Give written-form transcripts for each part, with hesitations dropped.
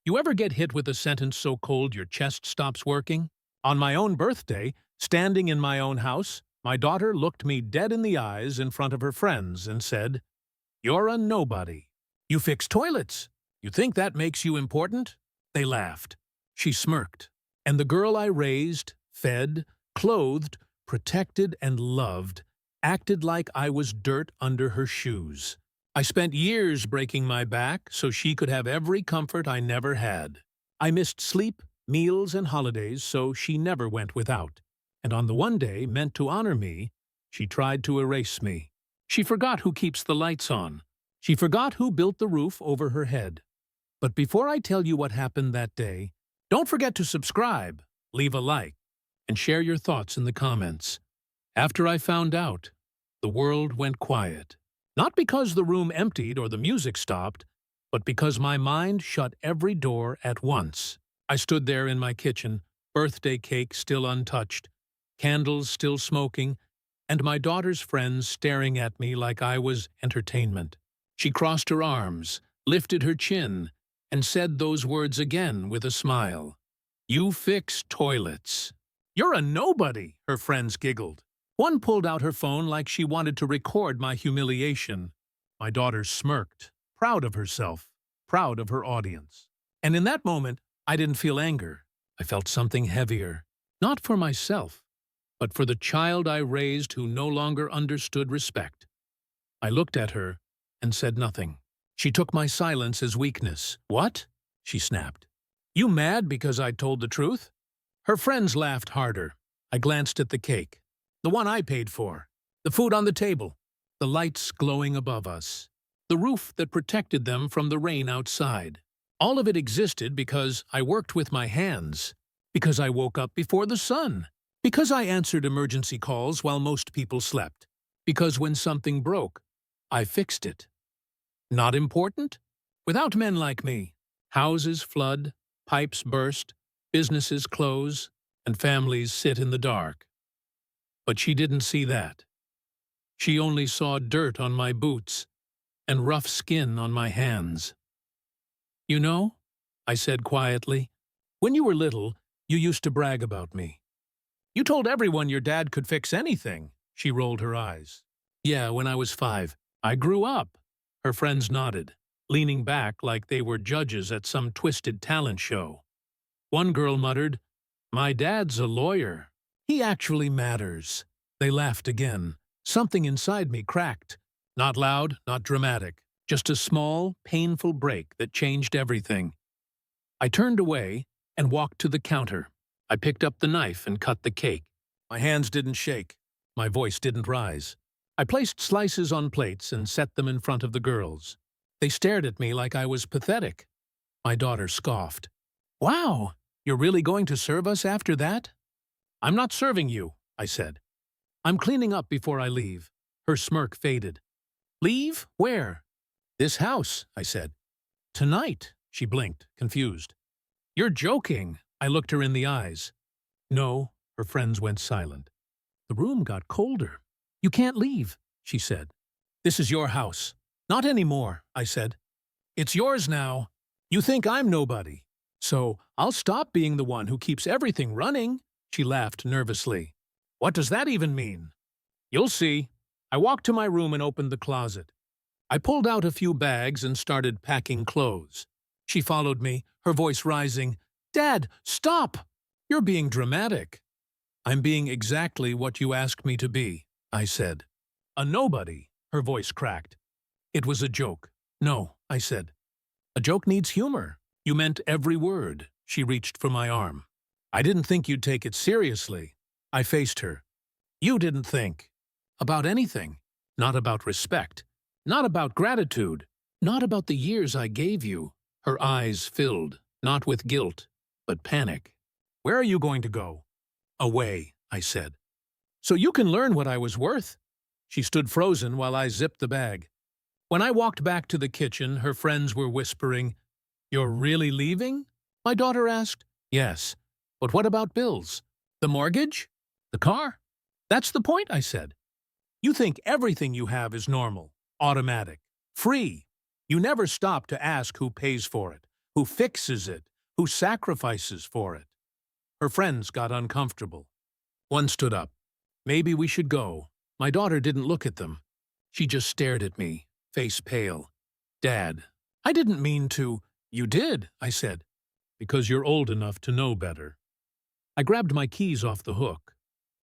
You ever get hit with a sentence so cold your chest stops working? On my own birthday, standing in my own house, my daughter looked me dead in the eyes in front of her friends and said, "You're a nobody. You fix toilets. You think that makes you important?" They laughed. She smirked. And the girl I raised, fed, clothed, protected, and loved acted like I was dirt under her shoes. I spent years breaking my back so she could have every comfort I never had. I missed sleep, meals, and holidays so she never went without. And on the one day meant to honor me, she tried to erase me. She forgot who keeps the lights on. She forgot who built the roof over her head. But before I tell you what happened that day, don't forget to subscribe, leave a like, and share your thoughts in the comments. After I found out, the world went quiet. Not because the room emptied or the music stopped, but because my mind shut every door at once. I stood there in my kitchen, birthday cake still untouched, candles still smoking, and my daughter's friends staring at me like I was entertainment. She crossed her arms, lifted her chin, and said those words again with a smile. "You fix toilets." "You're a nobody," her friends giggled. One pulled out her phone like she wanted to record my humiliation. My daughter smirked, proud of herself, proud of her audience. And in that moment, I didn't feel anger. I felt something heavier, not for myself, but for the child I raised who no longer understood respect. I looked at her and said nothing. She took my silence as weakness. "What?" she snapped. "You mad because I told the truth?" Her friends laughed harder. I glanced at the cake. The one I paid for. The food on the table. The lights glowing above us. The roof that protected them from the rain outside. All of it existed because I worked with my hands. Because I woke up before the sun. Because I answered emergency calls while most people slept. Because when something broke, I fixed it. Not important? Without men like me, houses flood, pipes burst, businesses close, and families sit in the dark. But she didn't see that. She only saw dirt on my boots and rough skin on my hands. "You know," I said quietly, "when you were little, you used to brag about me. You told everyone your dad could fix anything." She rolled her eyes. "Yeah, when I was 5. I grew up." Her friends nodded, leaning back like they were judges at some twisted talent show. One girl muttered, "My dad's a lawyer. He actually matters." They laughed again. Something inside me cracked. Not loud, not dramatic. Just a small, painful break that changed everything. I turned away and walked to the counter. I picked up the knife and cut the cake. My hands didn't shake. My voice didn't rise. I placed slices on plates and set them in front of the girls. They stared at me like I was pathetic. My daughter scoffed. "Wow, you're really going to serve us after that?" "I'm not serving you," I said. "I'm cleaning up before I leave." Her smirk faded. "Leave? Where?" "This house," I said. "Tonight," she blinked, confused. "You're joking." I looked her in the eyes. "No," her friends went silent. The room got colder. "You can't leave," she said. "This is your house." "Not anymore," I said. "It's yours now. You think I'm nobody. So I'll stop being the one who keeps everything running." She laughed nervously. "What does that even mean?" "You'll see." I walked to my room and opened the closet. I pulled out a few bags and started packing clothes. She followed me, her voice rising. "Dad, stop! You're being dramatic." "I'm being exactly what you asked me to be," I said. "A nobody," her voice cracked. "It was a joke." "No," I said. "A joke needs humor." "You meant every word." She reached for my arm. "I didn't think you'd take it seriously." I faced her. "You didn't think." "About anything. Not about respect. Not about gratitude. Not about the years I gave you." Her eyes filled, not with guilt, but panic. "Where are you going to go?" "Away," I said. "So you can learn what I was worth." She stood frozen while I zipped the bag. When I walked back to the kitchen, her friends were whispering, "You're really leaving?" My daughter asked. "Yes. But what about bills? The mortgage? The car?" "That's the point," I said. "You think everything you have is normal, automatic, free. You never stop to ask who pays for it, who fixes it, who sacrifices for it. Her friends got uncomfortable. One stood up. Maybe we should go. My daughter didn't look at them. She just stared at me, face pale. Dad, I didn't mean to. You did, I said, because you're old enough to know better. I grabbed my keys off the hook.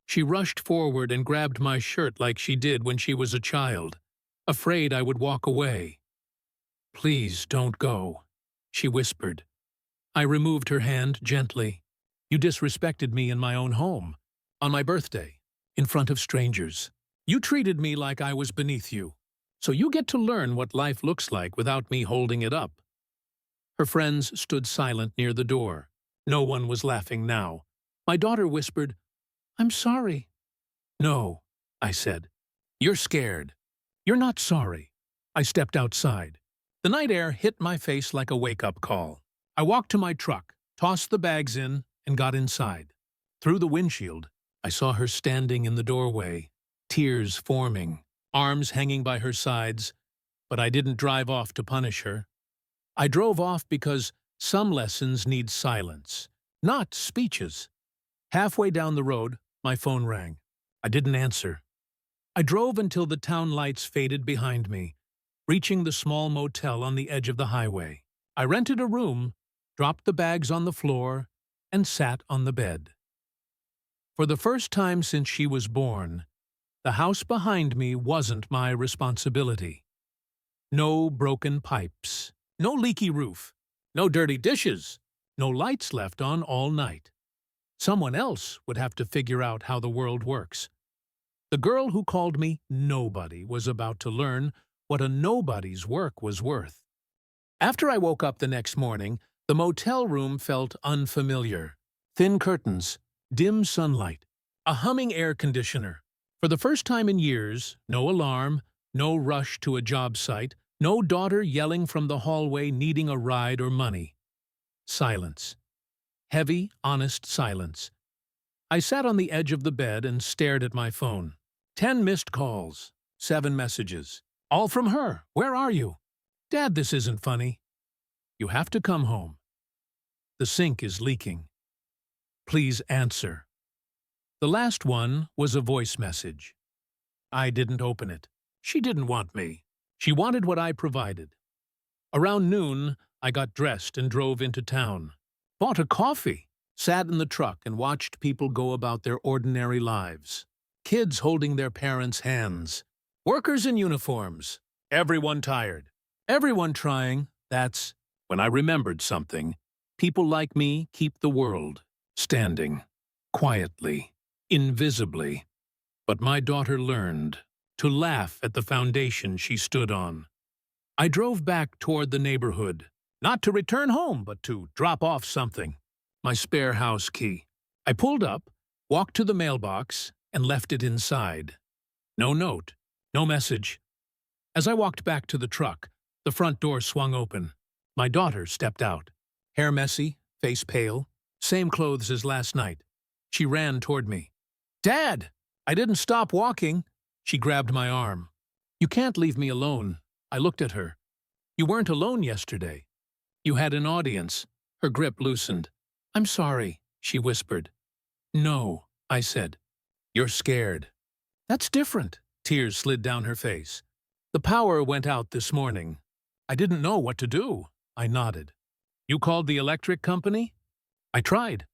She rushed forward and grabbed my shirt like she did when she was a child, afraid I would walk away. Please don't go, she whispered. I removed her hand gently. You disrespected me in my own home, on my birthday, in front of strangers. You treated me like I was beneath you, so you get to learn what life looks like without me holding it up. Her friends stood silent near the door. No one was laughing now. My daughter whispered, I'm sorry. No, I said. You're scared. You're not sorry. I stepped outside. The night air hit my face like a wake-up call. I walked to my truck, tossed the bags in, and got inside. Through the windshield, I saw her standing in the doorway, tears forming, arms hanging by her sides, but I didn't drive off to punish her. I drove off because some lessons need silence, not speeches. Halfway down the road, my phone rang. I didn't answer. I drove until the town lights faded behind me, reaching the small motel on the edge of the highway. I rented a room, dropped the bags on the floor, and sat on the bed. For the first time since she was born, the house behind me wasn't my responsibility. No broken pipes, no leaky roof, no dirty dishes, no lights left on all night. Someone else would have to figure out how the world works. The girl who called me nobody was about to learn what a nobody's work was worth. After I woke up the next morning, the motel room felt unfamiliar. Thin curtains, dim sunlight, a humming air conditioner. For the first time in years, no alarm, no rush to a job site, no daughter yelling from the hallway needing a ride or money. Silence. Heavy, honest silence. I sat on the edge of the bed and stared at my phone. 10 missed calls, 7 messages. All from her. Where are you? Dad, this isn't funny. You have to come home. The sink is leaking. Please answer. The last one was a voice message. I didn't open it. She didn't want me. She wanted what I provided. Around noon, I got dressed and drove into town. Bought a coffee, sat in the truck and watched people go about their ordinary lives. Kids holding their parents' hands. Workers in uniforms. Everyone tired. Everyone trying. That's when I remembered something. People like me keep the world standing. Quietly. Invisibly. But my daughter learned to laugh at the foundation she stood on. I drove back toward the neighborhood. Not to return home, but to drop off something. My spare house key. I pulled up, walked to the mailbox, and left it inside. No note, no message. As I walked back to the truck, the front door swung open. My daughter stepped out. Hair messy, face pale, same clothes as last night. She ran toward me. Dad! I didn't stop walking. She grabbed my arm. You can't leave me alone. I looked at her. You weren't alone yesterday. You had an audience. Her grip loosened. I'm sorry, she whispered. No, I said. You're scared. That's different. Tears slid down her face. The power went out this morning. I didn't know what to do. I nodded. You called the electric company? I tried.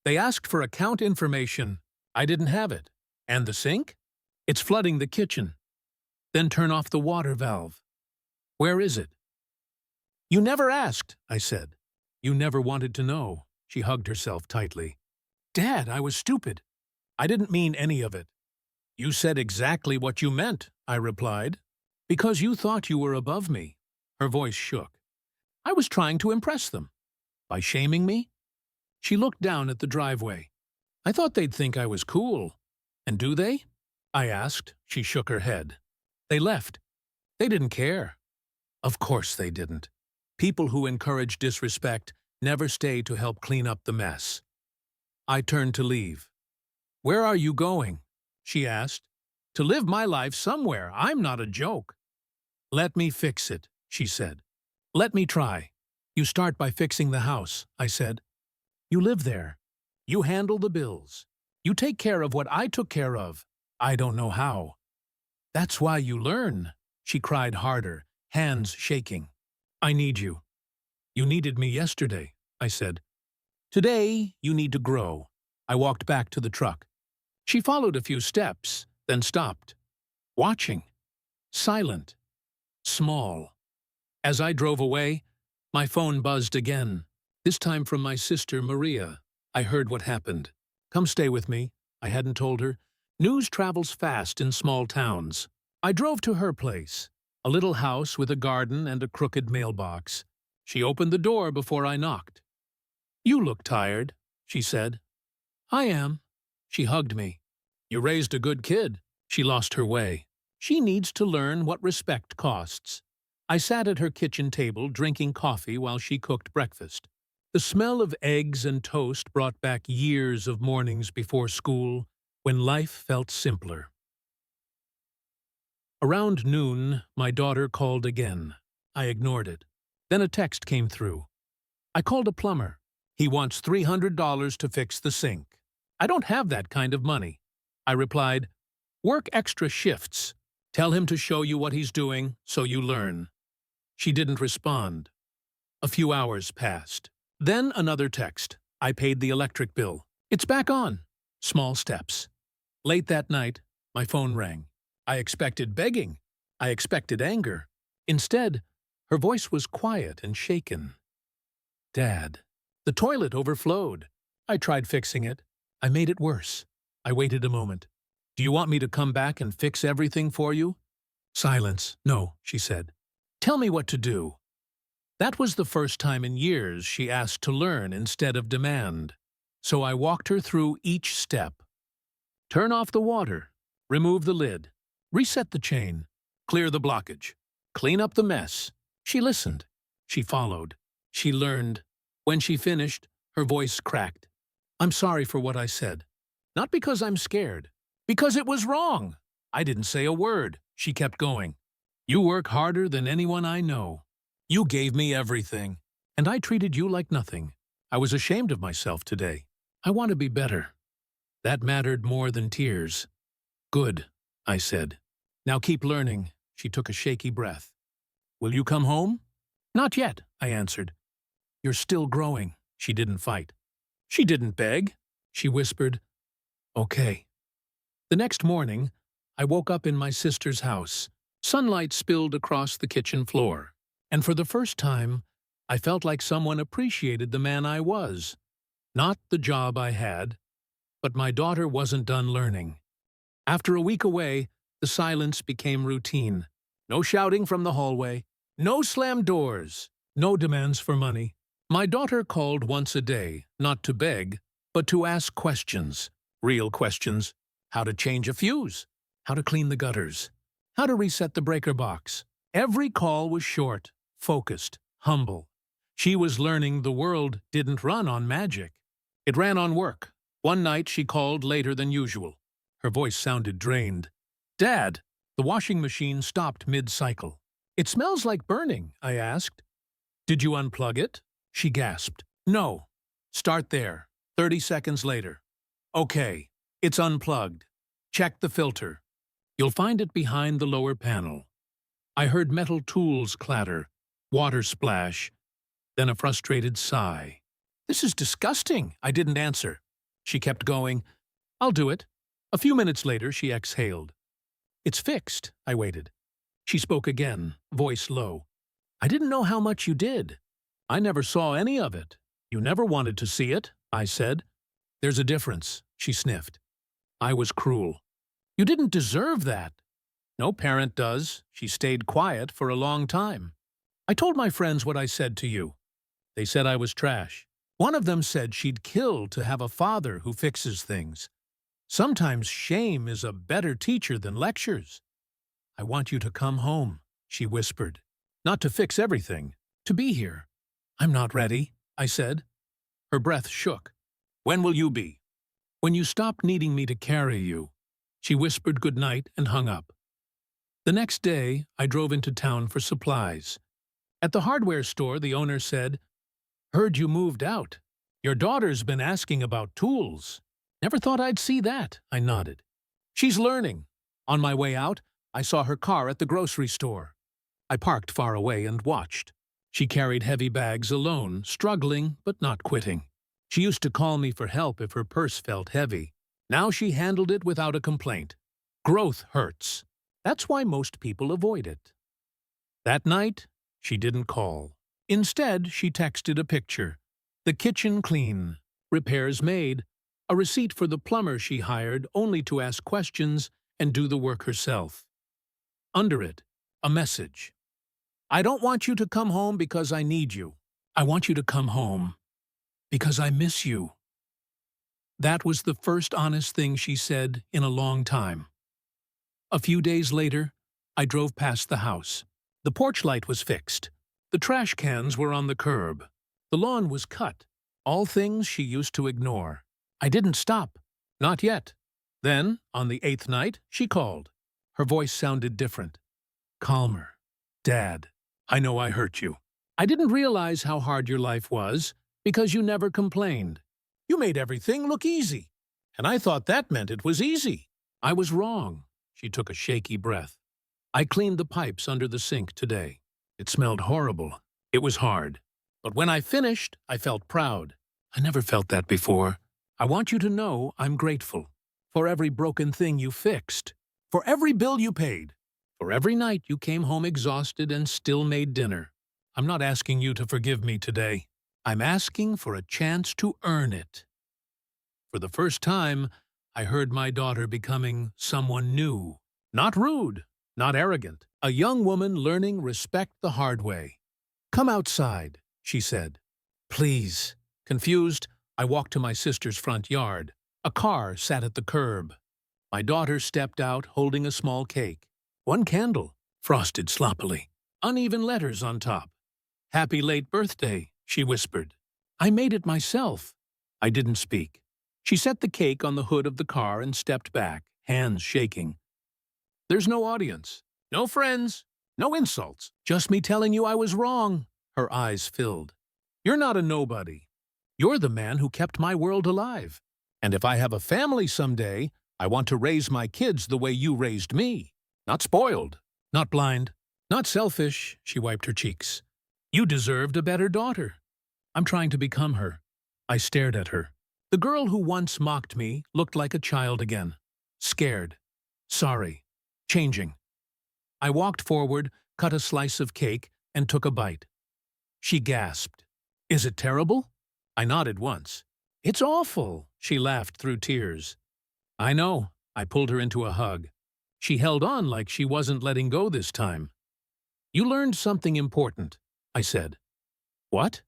They asked for account information. I didn't have it. And the sink? It's flooding the kitchen. Then turn off the water valve. Where is it? You never asked, I said. You never wanted to know. She hugged herself tightly. Dad, I was stupid. I didn't mean any of it. You said exactly what you meant, I replied. Because you thought you were above me. Her voice shook. I was trying to impress them. By shaming me? She looked down at the driveway. I thought they'd think I was cool. And do they? I asked. She shook her head. They left. They didn't care. Of course they didn't. People who encourage disrespect never stay to help clean up the mess. I turned to leave. Where are you going? She asked. To live my life somewhere. I'm not a joke. Let me fix it, she said. Let me try. You start by fixing the house, I said. You live there. You handle the bills. You take care of what I took care of. I don't know how. That's why you learn, she cried harder, hands shaking. I need you. You needed me yesterday, I said. Today, you need to grow. I walked back to the truck. She followed a few steps, then stopped. Watching. Silent. Small. As I drove away, my phone buzzed again, this time from my sister Maria. I heard what happened. Come stay with me, I hadn't told her. News travels fast in small towns. I drove to her place, a little house with a garden and a crooked mailbox. She opened the door before I knocked. You look tired, she said. I am. She hugged me. You raised a good kid. She lost her way. She needs to learn what respect costs. I sat at her kitchen table drinking coffee while she cooked breakfast. The smell of eggs and toast brought back years of mornings before school when life felt simpler. Around noon, my daughter called again. I ignored it. Then a text came through. I called a plumber. He wants $300 to fix the sink. I don't have that kind of money. I replied, work extra shifts. Tell him to show you what he's doing so you learn. She didn't respond. A few hours passed. Then another text. I paid the electric bill. It's back on. Small steps. Late that night, my phone rang. I expected begging. I expected anger. Instead, her voice was quiet and shaken. Dad. The toilet overflowed. I tried fixing it. I made it worse. I waited a moment. Do you want me to come back and fix everything for you? Silence. No, she said. Tell me what to do. That was the first time in years she asked to learn instead of demand. So I walked her through each step. Turn off the water. Remove the lid. Reset the chain. Clear the blockage. Clean up the mess. She listened. She followed. She learned. When she finished, her voice cracked. I'm sorry for what I said. Not because I'm scared. Because it was wrong. I didn't say a word. She kept going. You work harder than anyone I know. You gave me everything. And I treated you like nothing. I was ashamed of myself today. I want to be better. That mattered more than tears. Good, I said. Now keep learning. She took a shaky breath. Will you come home? Not yet, I answered. You're still growing. She didn't fight. She didn't beg. She whispered, okay. The next morning, I woke up in my sister's house. Sunlight spilled across the kitchen floor. And for the first time, I felt like someone appreciated the man I was. Not the job I had, but my daughter wasn't done learning. After a week away, the silence became routine. No shouting from the hallway. No slammed doors. No demands for money. My daughter called once a day, not to beg, but to ask questions. Real questions. How to change a fuse. How to clean the gutters. How to reset the breaker box. Every call was short, focused, humble. She was learning the world didn't run on magic. It ran on work. One night she called later than usual. Her voice sounded drained. Dad, the washing machine stopped mid-cycle. It smells like burning, I asked. Did you unplug it? She gasped. No. Start there. 30 seconds later. Okay. It's unplugged. Check the filter. You'll find it behind the lower panel. I heard metal tools clatter, water splash, then a frustrated sigh. This is disgusting. I didn't answer. She kept going. I'll do it. A few minutes later, she exhaled. It's fixed. I waited. She spoke again, voice low. I didn't know how much you did. I never saw any of it. You never wanted to see it, I said. There's a difference, she sniffed. I was cruel. You didn't deserve that. No parent does. She stayed quiet for a long time. I told my friends what I said to you. They said I was trash. One of them said she'd kill to have a father who fixes things. Sometimes shame is a better teacher than lectures. I want you to come home, she whispered. Not to fix everything, to be here. I'm not ready, I said. Her breath shook. When will you be? When you stop needing me to carry you. She whispered goodnight and hung up. The next day, I drove into town for supplies. At the hardware store, the owner said, "Heard you moved out. Your daughter's been asking about tools." "Never thought I'd see that," I nodded. "She's learning." On my way out, I saw her car at the grocery store. I parked far away and watched. She carried heavy bags alone, struggling but not quitting. She used to call me for help if her purse felt heavy. Now she handled it without a complaint. Growth hurts. That's why most people avoid it. That night, she didn't call. Instead, she texted a picture. The kitchen clean, repairs made, a receipt for the plumber she hired only to ask questions and do the work herself. Under it, a message. "I don't want you to come home because I need you. I want you to come home because I miss you." That was the first honest thing she said in a long time. A few days later, I drove past the house. The porch light was fixed. The trash cans were on the curb. The lawn was cut. All things she used to ignore. I didn't stop. Not yet. Then, on the 8th night, she called. Her voice sounded different. Calmer. "Dad, I know I hurt you. I didn't realize how hard your life was because you never complained. You made everything look easy. And I thought that meant it was easy. I was wrong." She took a shaky breath. "I cleaned the pipes under the sink today. It smelled horrible. It was hard. But when I finished, I felt proud. I never felt that before. I want you to know I'm grateful. For every broken thing you fixed. For every bill you paid. For every night you came home exhausted and still made dinner. I'm not asking you to forgive me today. I'm asking for a chance to earn it." For the first time, I heard my daughter becoming someone new. Not rude, not arrogant. A young woman learning respect the hard way. "Come outside," she said. "Please." Confused, I walked to my sister's front yard. A car sat at the curb. My daughter stepped out holding a small cake. One candle, frosted sloppily. Uneven letters on top. "Happy late birthday," she whispered. "I made it myself." I didn't speak. She set the cake on the hood of the car and stepped back, hands shaking. "There's no audience, no friends, no insults, just me telling you I was wrong." Her eyes filled. "You're not a nobody. You're the man who kept my world alive. And if I have a family someday, I want to raise my kids the way you raised me. Not spoiled, not blind, not selfish." She wiped her cheeks. "You deserved a better daughter." I'm trying to become her. I stared at her. The girl who once mocked me looked like a child again. Scared. Sorry. Changing. I walked forward, cut a slice of cake, and took a bite. She gasped. "Is it terrible?" I nodded once. "It's awful," she laughed through tears. "I know." I pulled her into a hug. She held on like she wasn't letting go this time. "You learned something important," I said. "What?"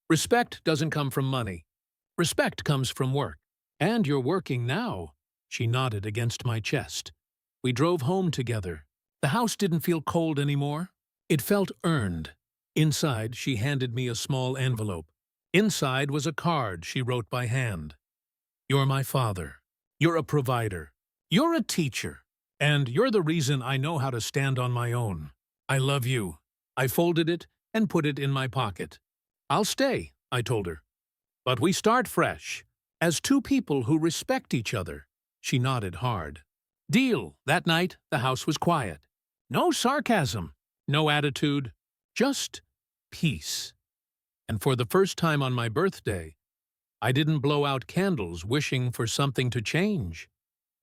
"Respect doesn't come from money. Respect comes from work. And you're working now." She nodded against my chest. We drove home together. The house didn't feel cold anymore. It felt earned. Inside, she handed me a small envelope. Inside was a card she wrote by hand. "You're my father. You're a provider. You're a teacher. And you're the reason I know how to stand on my own. I love you." I folded it and put it in my pocket. "I'll stay," I told her. "But we start fresh, as two people who respect each other." She nodded hard. Deal. That night, the house was quiet. No sarcasm, no attitude, just peace. And for the first time on my birthday, I didn't blow out candles wishing for something to change.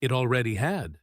It already had.